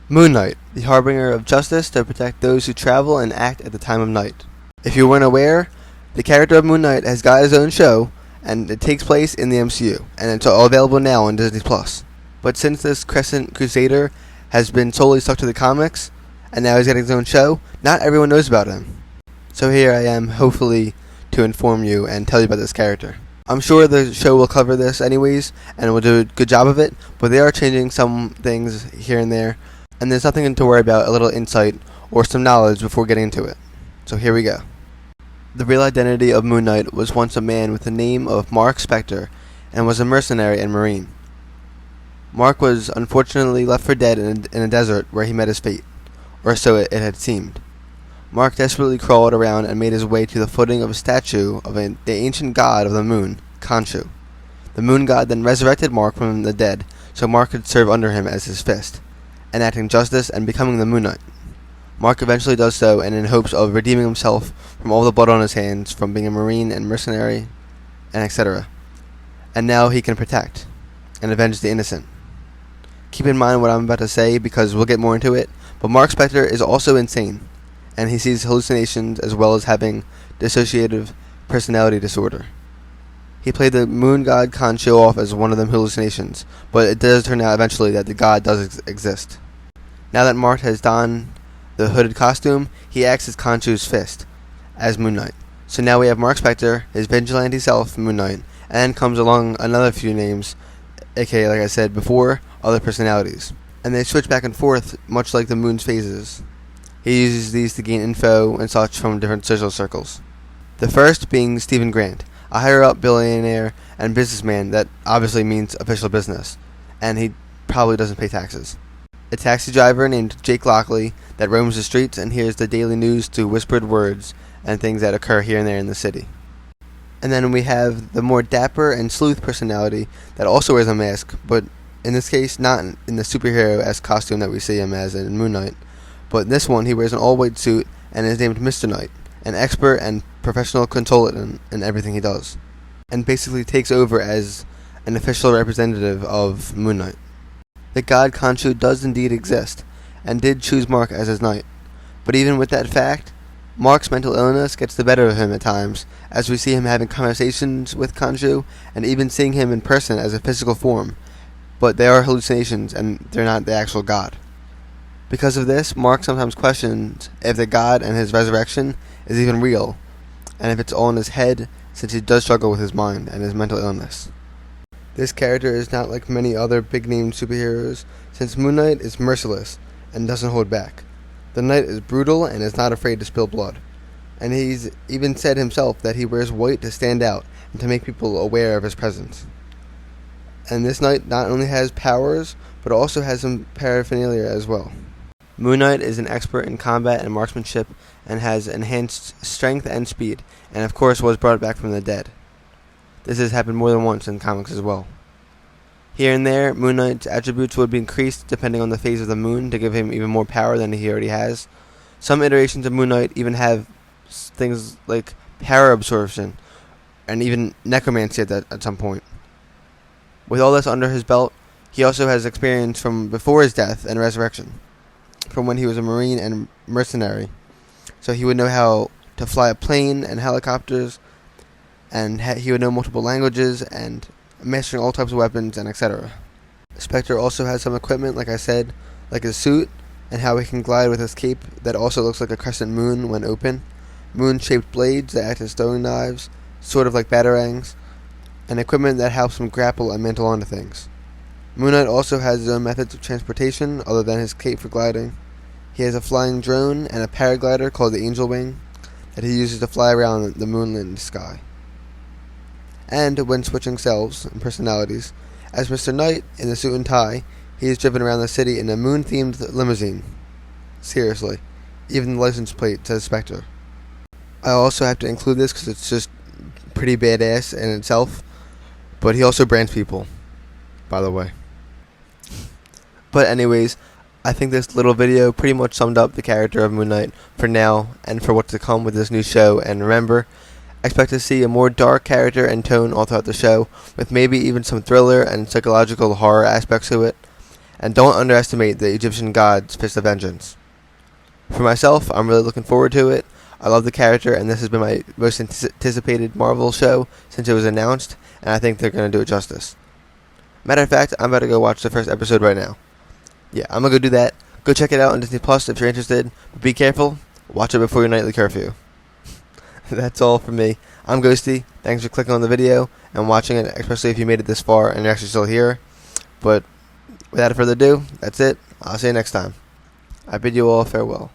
Moon Knight, the harbinger of justice to protect those who travel and act at the time of night. If you weren't aware, the character of Moon Knight has got his own show, and it takes place in the MCU, and it's all available now on Disney+. But since this Crescent Crusader has been solely stuck to the comics, and now he's getting his own show, not everyone knows about him. So here I am, hopefully, to inform you and tell you about this character. I'm sure the show will cover this anyways, and will do a good job of it, but they are changing some things here and there, and there's nothing to worry about, a little insight or some knowledge before getting into it. So here we go. The real identity of Moon Knight was once a man with the name of Marc Spector, and was a mercenary and marine. Marc was unfortunately left for dead in a desert where he met his fate, or so it had seemed. Marc desperately crawled around and made his way to the footing of a statue of the ancient god of the moon, Khonshu. The moon god then resurrected Marc from the dead, so Marc could serve under him as his fist, enacting justice and becoming the Moon Knight. Marc eventually does so, and in hopes of redeeming himself from all the blood on his hands from being a marine and mercenary, and etc. And now he can protect and avenge the innocent. Keep in mind what I'm about to say, because we'll get more into it, but Marc Spector is also insane, and he sees hallucinations as well as having dissociative personality disorder. He played the moon god Khonshu off as one of them hallucinations, but it does turn out eventually that the god does exist. Now that Marc has donned the hooded costume, he acts as Khonshu's fist, as Moon Knight. So now we have Marc Spector, his vigilante self, Moon Knight, and comes along another few names, aka, like I said before, other personalities. And they switch back and forth, much like the moon's phases. He uses these to gain info and such from different social circles. The first being Stephen Grant, a higher-up billionaire and businessman that obviously means official business, and he probably doesn't pay taxes. A taxi driver named Jake Lockley that roams the streets and hears the daily news through whispered words and things that occur here and there in the city. And then we have the more dapper and sleuth personality that also wears a mask, but in this case not in the superhero-esque costume that we see him as in Moon Knight, but in this one he wears an all-white suit and is named Mr. Knight, an expert and professional consultant in everything he does, and basically takes over as an official representative of Moon Knight. The god Khonshu does indeed exist, and did choose Marc as his knight, but even with that fact, Marc's mental illness gets the better of him at times, as we see him having conversations with Khonshu, and even seeing him in person as a physical form, but they are hallucinations and they're not the actual god. Because of this, Marc sometimes questions if the god and his resurrection is even real, and if it's all in his head, since he does struggle with his mind and his mental illness. This character is not like many other big-name superheroes, since Moon Knight is merciless and doesn't hold back. The Knight is brutal and is not afraid to spill blood, and he's even said himself that he wears white to stand out and to make people aware of his presence. And this Knight not only has powers, but also has some paraphernalia as well. Moon Knight is an expert in combat and marksmanship, and has enhanced strength and speed, and of course was brought back from the dead. This has happened more than once in comics as well. Here and there, Moon Knight's attributes would be increased depending on the phase of the moon to give him even more power than he already has. Some iterations of Moon Knight even have things like power absorption and even necromancy at some point. With all this under his belt, he also has experience from before his death and resurrection, from when he was a marine and mercenary. So he would know how to fly a plane and helicopters, and he would know multiple languages and mastering all types of weapons and etc. Spector also has some equipment, like I said, like his suit, and how he can glide with his cape that also looks like a crescent moon when open, moon-shaped blades that act as throwing knives, sort of like batarangs, and equipment that helps him grapple and mantle onto things. Moon Knight also has his own methods of transportation other than his cape for gliding. He has a flying drone and a paraglider called the Angel Wing that he uses to fly around the moonlit sky. And when switching selves and personalities, as Mr. Knight in the suit and tie, he is driven around the city in a moon-themed limousine. Seriously, even the license plate says Spector. I also have to include this because it's just pretty badass in itself, but he also brands people, by the way. But anyways, I think this little video pretty much summed up the character of Moon Knight for now and for what's to come with this new show. And remember, expect to see a more dark character and tone all throughout the show, with maybe even some thriller and psychological horror aspects to it. and don't underestimate the Egyptian god's fist of vengeance. For myself, I'm really looking forward to it. I love the character, and this has been my most anticipated Marvel show since it was announced, and I think they're going to do it justice. Matter of fact, I'm about to go watch the first episode right now. Yeah, I'm going to go do that. Go check it out on Disney Plus if you're interested, but be careful. Watch it before your nightly curfew. That's all from me. I'm Ghosty. Thanks for clicking on the video and watching it, especially if you made it this far and you're actually still here. But without further ado, that's it. I'll see you next time. I bid you all farewell.